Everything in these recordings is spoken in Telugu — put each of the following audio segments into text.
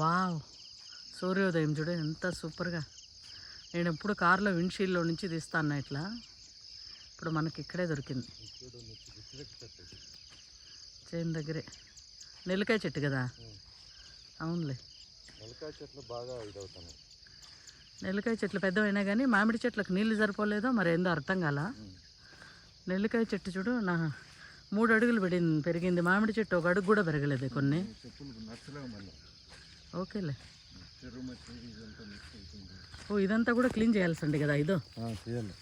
వావ్, సూర్యోదయం చూడు ఎంత సూపర్గా. నేను ఎప్పుడు కారులో విండ్షీల్డ్లో నుంచి తీస్తాను ఇట్లా. ఇప్పుడు మనకి ఇక్కడే దొరికింది, చేను దగ్గరే. నెల్లికాయ చెట్టు కదా. అవునులే, నెల్లికాయ చెట్లు బాగా ఇదవుతాయి. నెల్లికాయ చెట్లు పెద్దవైనా కానీ మామిడి చెట్లకు నీళ్ళు సరిపోలేదో మరి ఏందో అర్థం కాల. నెల్లికాయ చెట్టు చూడు నా 3 అడుగులు పెరిగింది. మామిడి చెట్టు 1 అడుగు కూడా పెరగలేదు కొన్ని. ఓకేలే. ఓ ఇదంతా కూడా క్లీన్ చేయాల్సింది కదా ఇదో. చేయాలి.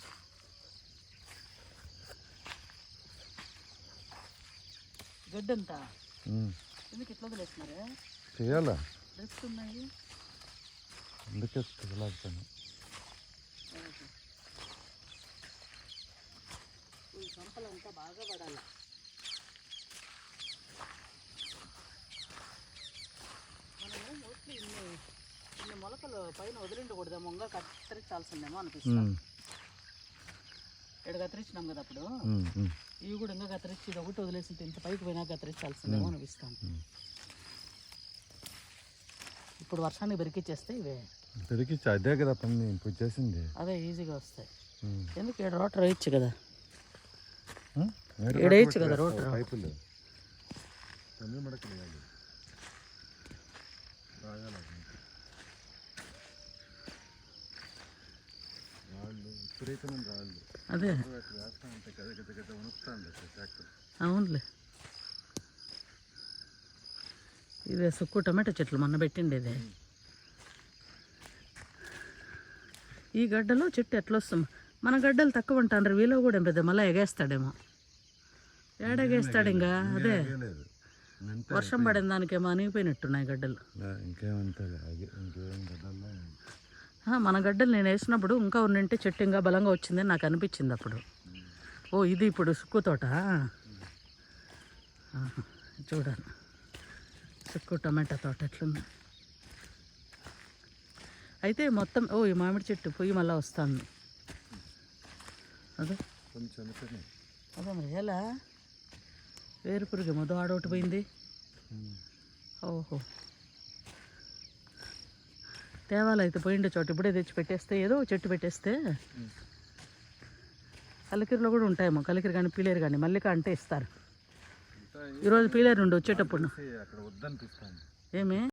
గడ్డంతా ఎందుకు ఇట్లా వదిలేస్తున్నారే? చేయాలా, డ్రెస్ ఉన్నాయి అందుకే తగలాడుతాను. ఈ సంపలంతా బాగా పడాల. మనము మోస్ట్లీ ఇన్ని మొలకలు పైన వదిలిండకూడదు, మొంగ కత్తిరించాల్సిందేమో అనిపిస్తుంది. ఇక్కడ కత్తిరించినాం కదా అప్పుడు, ఇవి కూడా ఇంకా కత్తిరించి ఇది ఒకటి వదిలేసి ఇంత పైకి పోయినా కత్తిరించాల్సిందేమో అనిపిస్తాను. ఇప్పుడు వర్షానికి బెరికిచ్చేస్తే ఇవే బెరికిచ్చి అదే కదా పని ఇప్పుడు చేసింది, అదే ఈజీగా వస్తాయి. ఎందుకు ఇక్కడ రోటర్ వేయచ్చు కదా, ఇక్కడ వేయచ్చు కదా రోటర్. పైపులు అదే అవునులే. ఇవే సుక్కు టమాటో చెట్లు మొన్న పెట్టిండేదే. ఈ గడ్డలో చెట్టు ఎట్లా వస్తాం? మన గడ్డలు తక్కువ ఉంటారు, వీలో కూడా పెద్ద మళ్ళీ ఎగేస్తాడేమో. ఏడెగేస్తాడు ఇంకా. అదే వర్షం పడిన దానికేమో అనిగిపోయినట్టున్నాయి గడ్డలు. మన గడ్డలు నేను వేసినప్పుడు ఇంకా ఉన్నంటే చెట్టు ఇంకా బలంగా వచ్చిందని నాకు అనిపించింది అప్పుడు. ఓ ఇది ఇప్పుడు సుక్కు తోట చూడాలి. సుక్కు టమాటా తోట ఎట్లుంది అయితే మొత్తం. ఓ ఈ మామిడి చెట్టు పొయ్యి మళ్ళీ వస్తుంది. అదే అదే మరి ఎలా వేరు పురుగు మొదలు ఆడొకటి పోయింది. ఓహో తేవాలైతే అయితే పోయిండే చోట ఇప్పుడే తెచ్చి పెట్టేస్తే, ఏదో చెట్టు పెట్టేస్తే. కలికిరిలో కూడా ఉంటాయేమో, కలికిరి కానీ పీలేరు కానీ మల్లిక అంటే ఇస్తారు. ఈరోజు పీలేరు నుండి వచ్చేటప్పుడు ఏమి